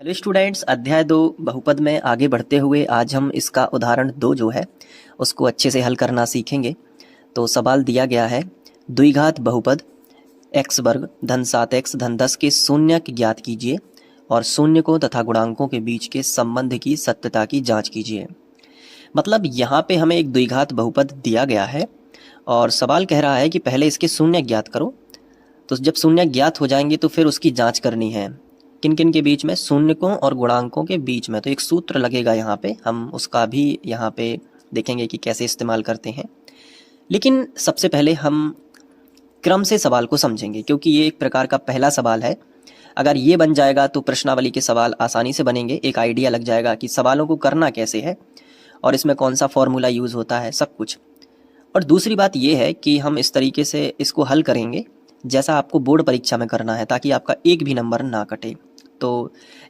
Hello students, अध्याय 2 बहुपद में आगे बढ़ते हुए आज हम इसका उदाहरण 2 जो है उसको अच्छे से हल करना सीखेंगे। तो सवाल दिया गया है, द्विघात बहुपद x वर्ग धन 7x धन 10 के शून्यक ज्ञात कीजिए और शून्यकों तथा गुणांकों के बीच के संबंध की सत्यता की जांच कीजिए। मतलब यहाँ पे हमें एक द्विघात बहुपद दिया गया है और सवाल कह रहा है कि पहले इसके शून्य ज्ञात करो। तो जब शून्य ज्ञात हो जाएंगे तो फिर उसकी जांच करनी है, किन किन के बीच में, शून्यकों और गुणांकों के बीच में। तो एक सूत्र लगेगा यहाँ पे, हम उसका भी यहाँ पे देखेंगे कि कैसे इस्तेमाल करते हैं। लेकिन सबसे पहले हम क्रम से सवाल को समझेंगे, क्योंकि ये एक प्रकार का पहला सवाल है। अगर ये बन जाएगा तो प्रश्नावली के सवाल आसानी से बनेंगे, एक आइडिया लग जाएगा कि सवालों को करना कैसे है और इसमें कौन सा फॉर्मूला यूज़ होता है, सब कुछ। और दूसरी बात ये है कि हम इस तरीके से इसको हल करेंगे जैसा आपको बोर्ड परीक्षा में करना है, ताकि आपका एक भी नंबर ना कटे। तो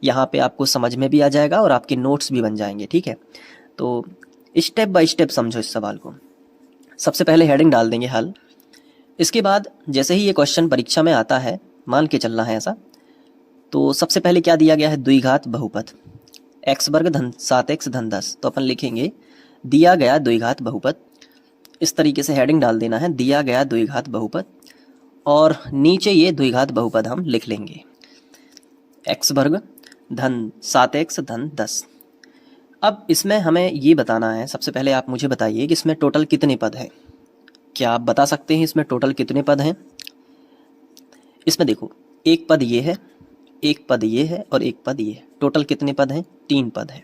यहाँ पे आपको समझ में भी आ जाएगा और आपके नोट्स भी बन जाएंगे, ठीक है। तो स्टेप बाय स्टेप समझो इस सवाल को। सबसे पहले हेडिंग डाल देंगे हल। इसके बाद जैसे ही ये क्वेश्चन परीक्षा में आता है, मान के चलना है ऐसा, तो सबसे पहले क्या दिया गया है, द्विघात बहुपद x वर्ग धन 7x धन 10। तो अपन लिखेंगे दिया गया द्विघात बहुपद, इस तरीके से हेडिंग डाल देना है, दिया गया द्विघात बहुपद, और नीचे ये द्विघात बहुपद हम लिख लेंगे x वर्ग धन 7x धन 10। अब इसमें हमें ये बताना है, सबसे पहले आप मुझे बताइए कि इसमें टोटल कितने पद हैं। क्या आप बता सकते हैं इसमें टोटल कितने पद हैं? इसमें देखो, एक पद ये है, एक पद ये है और एक पद ये है। टोटल कितने पद हैं? 3 पद हैं।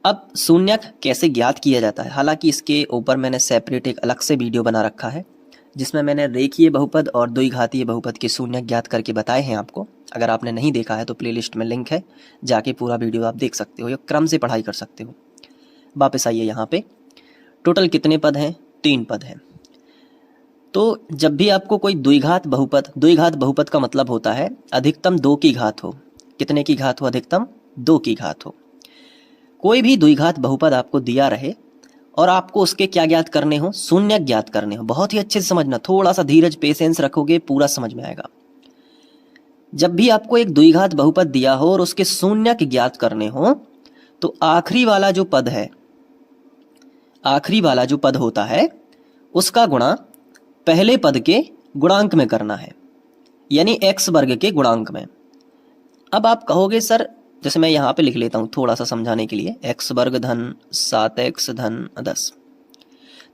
अब शून्यक कैसे ज्ञात किया जाता है, हालांकि इसके ऊपर मैंने सेपरेट एक अलग से वीडियो बना रखा है जिसमें मैंने रेखीय बहुपद और द्विघातीय बहुपद के शून्य ज्ञात करके बताए हैं आपको। अगर आपने नहीं देखा है तो प्लेलिस्ट में लिंक है, जाके पूरा वीडियो आप देख सकते हो या क्रम से पढ़ाई कर सकते हो। वापस आइए यहाँ पे, टोटल कितने पद हैं? 3 पद हैं। तो जब भी आपको कोई द्विघात बहुपद का मतलब होता है अधिकतम 2 की घात हो। कितने की घात हो? अधिकतम 2 की घात हो। कोई भी द्विघात बहुपद आपको दिया रहे और आपको उसके क्या ज्ञात करने हो? शून्य ज्ञात करने हो। बहुत ही अच्छे से समझना, थोड़ा सा धीरज पेशेंस रखोगे पूरा समझ में आएगा। जब भी आपको एक द्विघात बहुपद दिया हो और उसके शून्यक ज्ञात करने हो, तो आखिरी वाला जो पद है, आखिरी वाला जो पद होता है उसका गुणा पहले पद के गुणांक में करना है, यानी x वर्ग के गुणांक में। अब आप कहोगे सर, जैसे मैं यहाँ पे लिख लेता हूँ थोड़ा सा समझाने के लिए, x वर्ग धन 7x धन 10।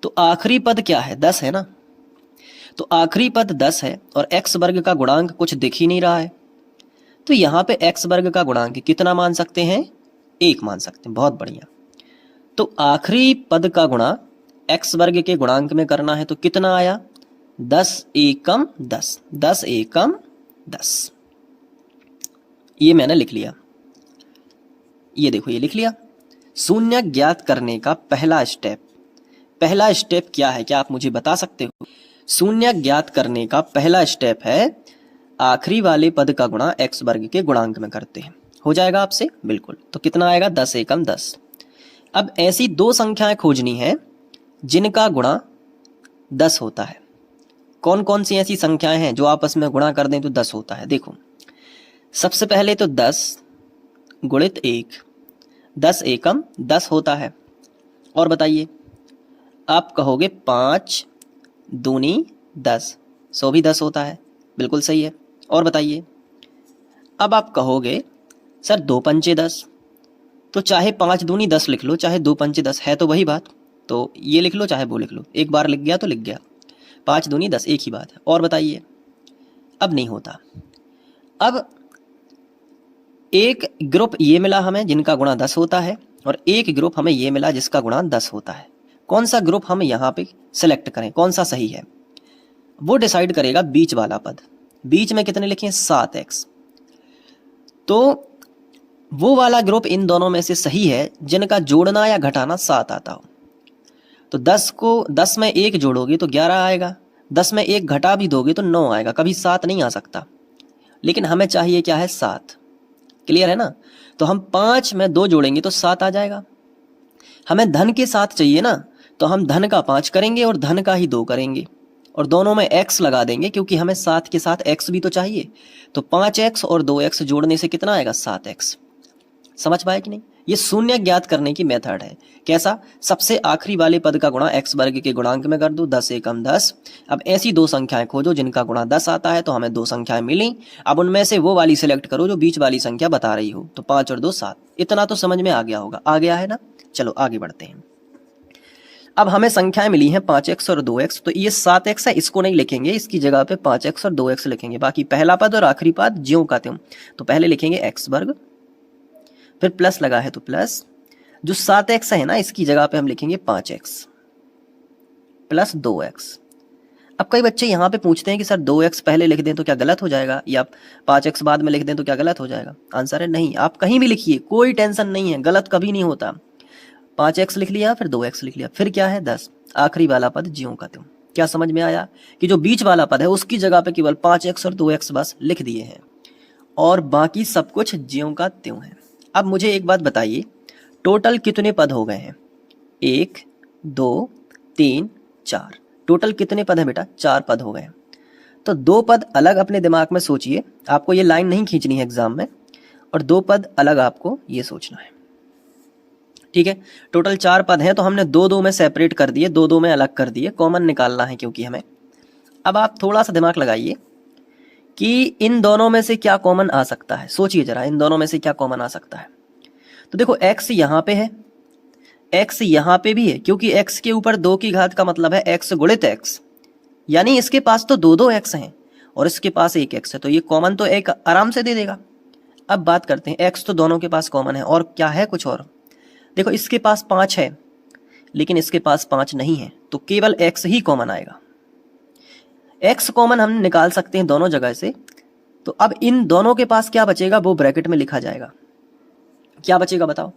तो आखिरी पद क्या है? 10 है ना। तो आखिरी पद 10 है और x वर्ग का गुणांक कुछ दिख ही नहीं रहा है। तो यहाँ पे x वर्ग का गुणांक कितना मान सकते हैं? 1 मान सकते हैं। बहुत बढ़िया। तो आखिरी पद का गुणा x वर्ग के गुणांक में करना है, तो कितना आया? 10 एकम 10, 10 एकम 10। ये मैंने लिख लिया, ये देखो ये लिख लिया। शून्य ज्ञात करने का पहला स्टेप क्या है? क्या आप मुझे बता सकते हो? शून्य ज्ञात करने का पहला स्टेप है आखिरी वाले पद का गुणा x वर्ग के गुणांक में करते हैं। हो जाएगा आपसे? बिल्कुल। तो कितना आएगा? 10 एकम 10। अब ऐसी 2 संख्याएं खोजनी है जिनका गुणा 10 होता है। कौन कौन सी ऐसी संख्याएं हैं जो आपस में गुणा कर दें तो 10 होता है? देखो, सबसे पहले तो 10 गुणित 1, 10 एकम 10 होता है। और बताइए, आप कहोगे 5 दूनी 10, 100 भी 10 होता है। बिल्कुल सही है। और बताइए, अब आप कहोगे सर 2 पंचे 10, तो चाहे 5 दूनी 10 लिख लो, चाहे 2 पंचे 10, है तो वही बात। तो ये लिख लो चाहे वो लिख लो, एक बार लिख गया तो लिख गया। 5 दूनी 10 एक ही बात है। और बताइए, अब नहीं होता। अब एक ग्रुप ये मिला हमें जिनका गुणा 10 होता है और एक ग्रुप हमें ये मिला जिसका गुणा 10 होता है। कौन सा ग्रुप हम यहाँ पे सिलेक्ट करें, कौन सा सही है, वो डिसाइड करेगा बीच वाला पद। बीच में कितने लिखे? 7x। तो वो वाला ग्रुप इन दोनों में से सही है जिनका जोड़ना या घटाना 7 आता हो। तो 10 में 1 जोड़ोगे तो 11 आएगा, 10 में 1 घटा भी दोगे तो 9 आएगा, कभी 7 नहीं आ सकता। लेकिन हमें चाहिए क्या है? 7। क्लियर है ना। तो हम 5 में 2 जोड़ेंगे तो 7 आ जाएगा। हमें धन के साथ चाहिए ना, तो हम धन का 5 करेंगे और धन का ही 2 करेंगे। और दोनों में x लगा देंगे क्योंकि हमें 7 के साथ x भी तो चाहिए। तो 5x और 2x जोड़ने से कितना आएगा? 7x। समझ पाए कि नहीं? ये शून्य ज्ञात करने की मेथड है। कैसा? सबसे आखिरी वाले पद का गुणा x वर्ग के गुणांक में कर दो, 10 एकम 10। अब ऐसी दो संख्याएं खोजो जिनका गुणा 10 आता है। तो हमें दो संख्याएं मिली, अब उनमें से वो वाली सिलेक्ट करो जो बीच वाली संख्या बता रही हो। तो 5 और 2 7। इतना तो समझ में आ गया होगा, आ गया है ना? चलो आगे बढ़ते हैं। अब हमें संख्याएं मिली हैं 5x और 2x, तो ये 7x है, इसको नहीं लिखेंगे, इसकी जगह पे 5x और 2x लिखेंगे। बाकी पहला पद और आखिरी पद ज्यों का त्यों। तो पहले लिखेंगे x वर्ग, फिर प्लस लगा है तो प्लस, जो 7x है ना इसकी जगह पे हम लिखेंगे 5x प्लस 2x। अब कई बच्चे यहाँ पे पूछते हैं कि सर 2x पहले लिख दें तो क्या गलत हो जाएगा, या 5x बाद में लिख दें तो क्या गलत हो जाएगा? आंसर है नहीं, आप कहीं भी लिखिए, कोई टेंशन नहीं है, गलत कभी नहीं होता। 5x लिख लिया, फिर 2x लिख लिया, फिर क्या है 10, आखिरी वाला पद ज्यों का त्यों। क्या समझ में आया कि जो बीच वाला पद है उसकी जगह पे केवल 5x और 2x बस लिख दिए हैं और बाकी सब कुछ ज्यों का त्यों है। अब मुझे एक बात बताइए, टोटल कितने पद हो गए हैं? 1 2 3 4। टोटल कितने पद हैं बेटा? 4 पद हो गए। तो 2 पद अलग अपने दिमाग में सोचिए, आपको ये लाइन नहीं खींचनी है एग्जाम में, और 2 पद अलग आपको ये सोचना है। ठीक है, टोटल 4 पद हैं तो हमने 2 में सेपरेट कर दिए, 2 में अलग कर दिए, कॉमन निकालना है क्योंकि हमें। अब आप थोड़ा सा दिमाग लगाइए कि इन दोनों में से क्या कॉमन आ सकता है। सोचिए जरा, इन दोनों में से क्या कॉमन आ सकता है। तो देखो x यहाँ पे है, x यहाँ पे भी है, क्योंकि x के ऊपर 2 की घात का मतलब है x गुणित x, यानी इसके पास तो 2 x हैं और इसके पास 1 x है, तो ये कॉमन तो एक आराम से दे देगा। अब बात करते हैं, x तो दोनों के पास कॉमन है, और क्या है कुछ और। देखो इसके पास 5 है लेकिन इसके पास 5 नहीं है, तो केवल x ही कॉमन आएगा। x कॉमन हम निकाल सकते हैं दोनों जगह से। तो अब इन दोनों के पास क्या बचेगा वो ब्रैकेट में लिखा जाएगा। क्या बचेगा बताओ?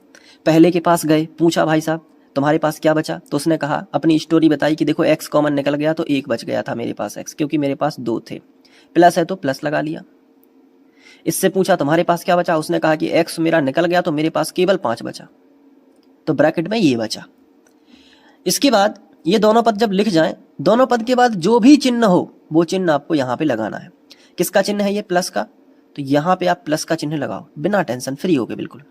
पहले के पास गए, पूछा भाई साहब तुम्हारे पास क्या बचा, तो उसने कहा, अपनी स्टोरी बताई कि देखो x कॉमन निकल गया तो 1 बच गया था मेरे पास x, क्योंकि मेरे पास 2 थे। प्लस है तो प्लस लगा लिया। इससे पूछा तुम्हारे पास क्या बचा, उसने कहा कि x मेरा निकल गया तो मेरे पास केवल 5 बचा, तो ब्रैकेट में ये बचा। इसके बाद ये दोनों पद जब लिख जाएं, दोनों पद के बाद जो भी चिन्ह हो वो चिन्ह आपको यहाँ पे लगाना है। किसका चिन्ह है ये? प्लस का, तो यहाँ पे आप प्लस का चिन्ह लगाओ, बिना टेंशन, फ्री हो गए बिल्कुल।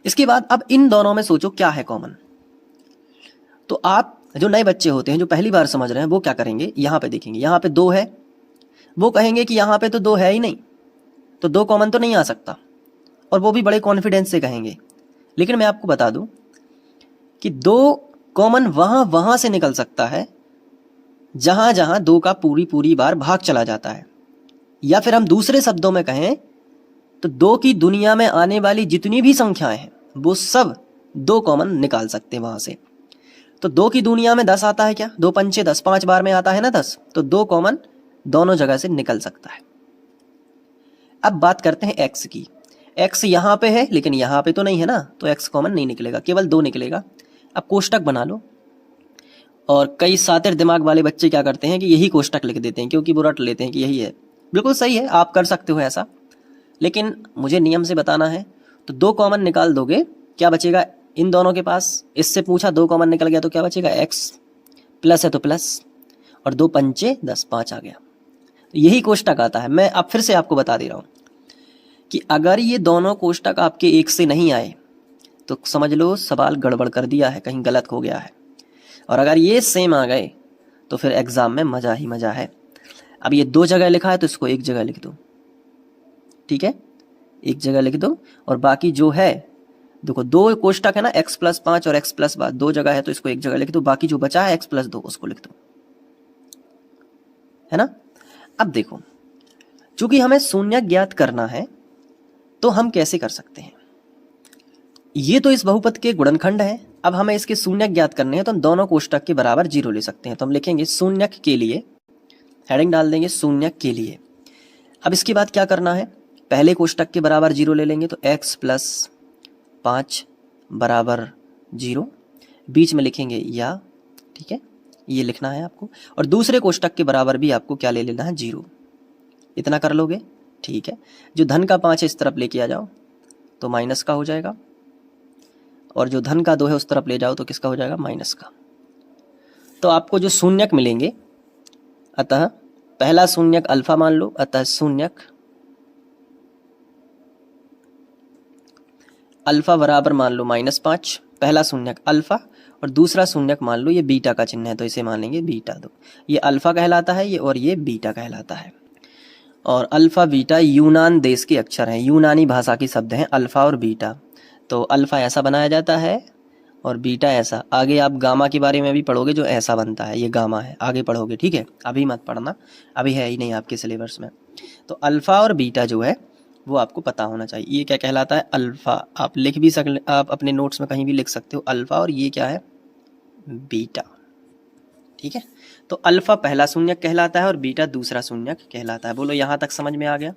इसके बाद अब इन दोनों में सोचो क्या है कॉमन। तो आप जो नए बच्चे होते हैं जो पहली बार समझ रहे हैं वो क्या करेंगे, यहाँ पे देखेंगे, यहाँ पे 2 है, वो कहेंगे कि यहाँ पे तो 2 है ही नहीं, तो 2 कॉमन तो नहीं आ सकता, और वो भी बड़े कॉन्फिडेंस से कहेंगे। लेकिन मैं आपको बता दूं कि 2 कॉमन वहां से निकल सकता है जहां जहां 2 का पूरी बार भाग चला जाता है, या फिर हम दूसरे शब्दों में कहें तो 2 की दुनिया में आने वाली जितनी भी संख्याएं हैं वो सब 2 कॉमन निकाल सकते हैं वहां से। तो 2 की दुनिया में 10 आता है क्या? 2 पंचे 10, 5 बार में आता है ना 10, तो 2 कॉमन दोनों जगह से निकल सकता है। अब बात करते हैं x की। x यहाँ पे है लेकिन यहाँ पे तो नहीं है ना, तो x कॉमन नहीं निकलेगा, केवल 2 निकलेगा। अब कोष्टक बना लो, और कई सातिर दिमाग वाले बच्चे क्या करते हैं कि यही कोष्टक लिख देते हैं, क्योंकि वो रट लेते हैं कि यही है। बिल्कुल सही है, आप कर सकते हो ऐसा, लेकिन मुझे नियम से बताना है। तो 2 कॉमन निकाल दोगे, क्या बचेगा इन दोनों के पास? इससे पूछा 2 कॉमन निकल गया तो क्या बचेगा? x, प्लस है तो प्लस, और 2 पंचे 10, 5 आ गया। तो यही कोष्टक आता है। मैं अब फिर से आपको बता दे रहा हूं कि अगर ये दोनों कोष्टक आपके एक से नहीं आए तो समझ लो सवाल गड़बड़ कर दिया है, कहीं गलत हो गया है, और अगर ये सेम आ गए तो फिर एग्जाम में मजा ही मजा है। अब ये 2 जगह लिखा है तो इसको 1 जगह लिख दो, ठीक है, 1 जगह लिख दो, और बाकी जो है देखो 2 कोष्टक है ना, x प्लस 5 और x प्लस 2 जगह है तो इसको 1 जगह लिख दो, बाकी जो बचा है x प्लस 2 उसको लिख दो, है ना। अब देखो, चूंकि हमें शून्य ज्ञात करना है तो हम कैसे कर सकते हैं, ये तो इस बहुपद के गुणनखंड है। अब हमें इसके शून्य ज्ञात करने हैं तो हम दोनों कोष्टक के बराबर 0 ले सकते हैं। तो हम लिखेंगे शून्यक के लिए, हेडिंग डाल देंगे शून्यक के लिए। अब इसके बाद क्या करना है, पहले कोष्टक के बराबर 0 ले लेंगे, तो x प्लस 5 बराबर 0, बीच में लिखेंगे या, ठीक है, ये लिखना है आपको, और दूसरे कोष्टक के बराबर भी आपको क्या ले लेना है? 0। इतना कर लोगे, ठीक है। जो धन का 5 है इस तरफ लेके आ जाओ तो माइनस का हो जाएगा, और जो धन का 2 है उस तरफ ले जाओ तो किसका हो जाएगा? माइनस का। तो आपको जो शून्यक मिलेंगे अतः पहला शून्यक अल्फा मान लो, अतः शून्यक अल्फा बराबर मान लो -5, पहला शून्यक अल्फा, और दूसरा शून्यक मान लो ये बीटा का चिन्ह है तो इसे मान लेंगे बीटा 2। ये अल्फा कहलाता है ये, और ये बीटा कहलाता है। और अल्फा बीटा यूनान देश के अक्षर हैं, यूनानी भाषा के शब्द हैं अल्फा और बीटा। तो अल्फा ऐसा बनाया जाता है और बीटा ऐसा। आगे आप गामा के बारे में भी पढ़ोगे, जो ऐसा बनता है, ये गामा है, आगे पढ़ोगे, ठीक है, अभी मत पढ़ना, अभी है ही नहीं आपके सिलेबस में। तो अल्फा और बीटा जो है वो आपको पता होना चाहिए। ये क्या कहलाता है? अल्फा। आप लिख भी आप अपने नोट्स में कहीं भी लिख सकते हो अल्फा, और ये क्या है? बीटा, ठीक है। तो अल्फा पहला शून्यक कहलाता है और बीटा दूसरा शून्यक कहलाता है। बोलो यहाँ तक समझ में आ गया?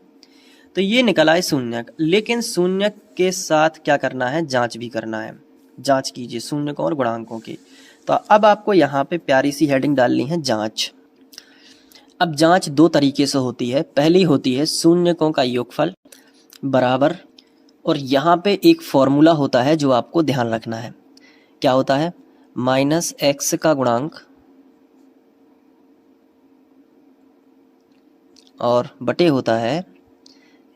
तो ये निकला है शून्यक, लेकिन शून्यक के साथ क्या करना है? जांच भी करना है। जांच कीजिए शून्यकों और गुणांकों की। तो अब आपको यहाँ पे प्यारी सी हेडिंग डालनी है, जांच। अब जांच दो तरीके से होती है। पहली होती है शून्यकों का योगफल बराबर, और यहाँ पे एक फॉर्मूला होता है जो आपको ध्यान रखना है। क्या होता है? -x का गुणांक और बटे होता है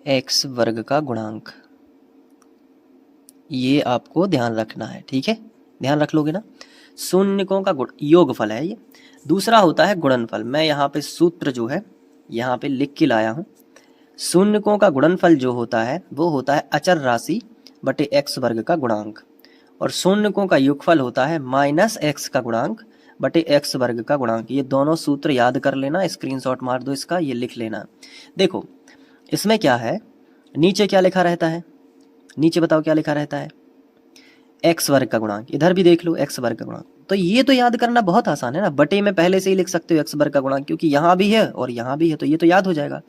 x वर्ग का गुणांक। ये आपको ध्यान रखना है, ठीक है, ध्यान रख लोगे ना। शून्यकों का योगफल है ये। दूसरा होता है गुणनफल। मैं यहाँ पे सूत्र जो है यहाँ पे लिख के लाया हूँ। शून्यकों का गुणनफल जो होता है वो होता है अचर राशि बटे x वर्ग का गुणांक, और शून्यकों का योगफल होता है -x का गुणांक बटे x वर्ग का गुणांक। ये दोनों सूत्र याद कर लेना, स्क्रीनशॉट मार दो इसका, ये लिख लेना। देखो इसमें क्या है, नीचे क्या लिखा रहता है? नीचे बताओ क्या लिखा रहता है? x वर्ग का गुणांक। इधर भी देख लो x वर्ग का गुणांक। तो ये तो याद करना बहुत आसान है ना, बटे में पहले से ही लिख सकते हो x वर्ग का गुणांक, क्योंकि यहाँ भी है और यहाँ भी है, तो ये तो याद हो जाएगा।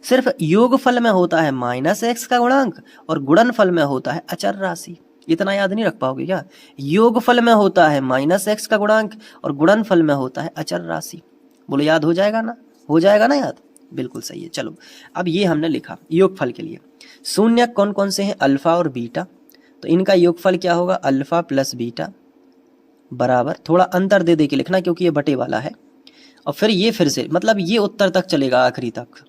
सिर्फ योगफल में होता है -x का गुणांक और गुणनफल में होता है अचर राशि। इतना याद नहीं रख पाओगे क्या? योगफल में होता है -x का गुणांक और गुणनफल में होता है अचर राशि। बोलो याद हो जाएगा ना? हो जाएगा ना याद? बिल्कुल सही है। चलो अब ये हमने लिखा योगफल के लिए। शून्यक कौन कौन से हैं? अल्फा और बीटा। तो इनका योगफल क्या होगा? अल्फा प्लस बीटा बराबर, थोड़ा अंतर दे दे के लिखना क्योंकि ये बटे वाला है, और फिर ये फिर से, मतलब ये उत्तर तक चलेगा आखिरी तक।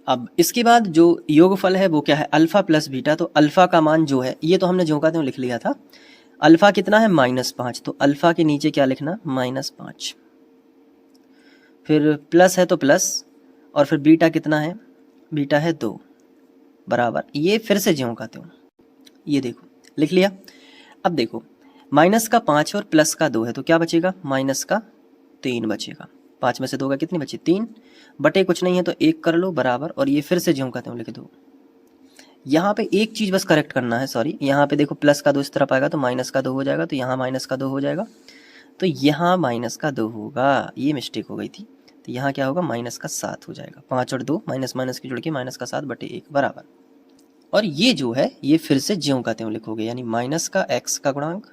अब इसके बाद जो योगफल है वो क्या है? Alpha plus beta. तो अल्फा का मान जो है, ये तो हमने झोंका त्यों लिख लिया था। अल्फा कितना है? -5। तो अल्फा के नीचे क्या लिखना? -5। फिर प्लस है तो प्लस, और फिर बीटा कितना है? बीटा है 2 बराबर, ये फिर से ज्यों का त्यों, ये देखो लिख लिया। अब देखो -5 और +2 है, तो क्या बचेगा? -3 बचेगा। 5 में से 2 का कितनी बची? 3 बटे कुछ नहीं है तो 1 कर लो बराबर, और ये फिर से ज्यों का त्यों लिख दो। यहाँ पे एक चीज बस करेक्ट करना है, सॉरी, यहाँ पे देखो +2 इस तरफ आएगा तो -2 हो जाएगा, तो यहाँ -2 हो जाएगा, तो यहाँ -2 होगा, ये मिस्टेक हो गई थी। तो यहाँ क्या होगा? -7 हो जाएगा। 5 और 2 माइनस की जुड़ के -7 बटे 1 बराबर, और ये जो है ये फिर से ज्यों का त्यों लिखोगे, यानी -x का गुणांक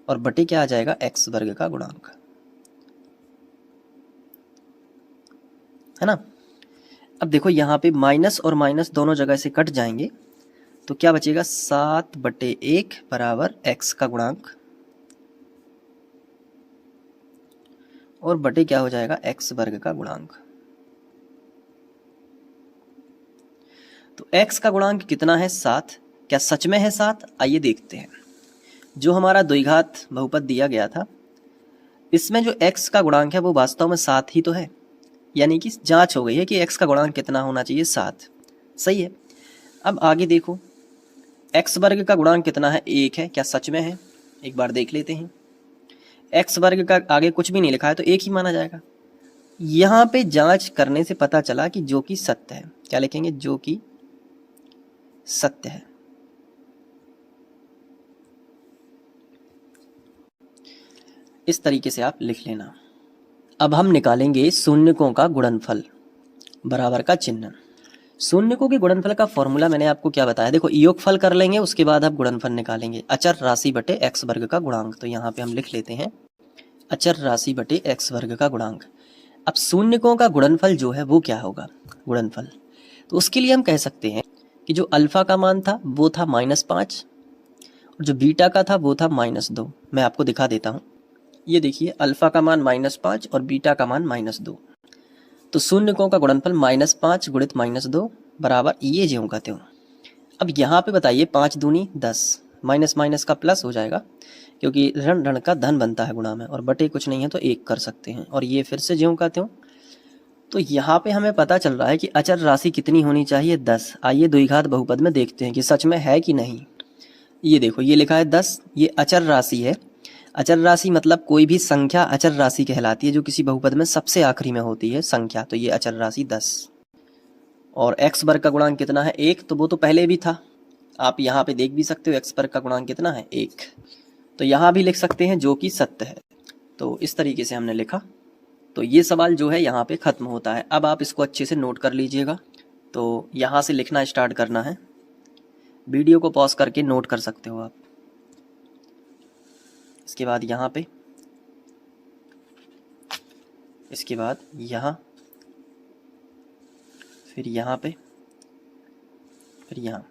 और बटे क्या आ जाएगा? x वर्ग का गुणांक, है ना। अब देखो यहाँ पे माइनस और माइनस दोनों जगह से कट जाएंगे, तो क्या बचेगा? 7 बटे 1 बराबर x का गुणांक, और बटे क्या हो जाएगा? x वर्ग का गुणांक। तो x का गुणांक कितना है? 7। क्या सच में है 7? आइए देखते हैं। जो हमारा द्विघात बहुपद दिया गया था, इसमें जो x का गुणांक है वो वास्तव में 7 ही तो है, यानी कि जांच हो गई है कि x का गुणांक कितना होना चाहिए? 7। सही है। अब आगे देखो, x वर्ग का गुणांक कितना है? 1 है। क्या सच में है? एक बार देख लेते हैं। x वर्ग का आगे कुछ भी नहीं लिखा है तो 1 ही माना जाएगा। यहाँ पे जांच करने से पता चला कि जो कि सत्य है। क्या लिखेंगे? जो कि सत्य है। इस तरीके से आप लिख लेना। अब हम निकालेंगे शून्यकों का गुणनफल बराबर का चिन्ह। शून्यकों के गुणनफल का फॉर्मूला मैंने आपको क्या बताया? देखो योगफल कर लेंगे, उसके बाद आप गुणनफल निकालेंगे। अचर राशि बटे x वर्ग का गुणांक। तो यहाँ पे हम लिख लेते हैं अचर राशि बटे x वर्ग का गुणांक। अब शून्यकों का गुणनफल जो है वो क्या होगा? गुणनफल, तो उसके लिए हम कह सकते हैं कि जो अल्फा का मान था वो था -5 और जो बीटा का था वो था -2। मैं आपको दिखा देता हूँ। ये देखिए अल्फा का मान -5 और बीटा का मान -2। तो शून्यकों का गुणनफल -5 गुणित -2 बराबर ये ज्यों का त्यों। अब यहाँ पे बताइए 5 दूनी 10, माइनस माइनस का प्लस हो जाएगा क्योंकि ऋण ऋण का धन बनता है गुणा में, और बटे कुछ नहीं है तो 1 कर सकते हैं, और ये फिर से ज्यों का त्यों। तो यहाँ पे हमें पता चल रहा है कि अचर राशि कितनी होनी चाहिए, 10। आइए द्विघात बहुपद में देखते हैं कि सच में है कि नहीं। ये देखो ये लिखा है 10, ये अचर राशि है। अचर राशि मतलब कोई भी संख्या अचर राशि कहलाती है जो किसी बहुपद में सबसे आखिरी में होती है संख्या। तो ये अचर राशि 10। और x वर्ग का गुणांक कितना है, 1, तो वो तो पहले भी था, आप यहाँ पे देख भी सकते हो x वर्ग का गुणांक कितना है, 1। तो यहाँ भी लिख सकते हैं जो कि सत्य है। तो इस तरीके से हमने लिखा। तो ये सवाल जो है यहाँ पे ख़त्म होता है। अब आप इसको अच्छे से नोट कर लीजिएगा। तो यहाँ से लिखना स्टार्ट करना है, वीडियो को पॉज करके नोट कर सकते हो आप। इसके बाद यहाँ पे, इसके बाद यहाँ, फिर यहाँ पे, फिर यहाँ।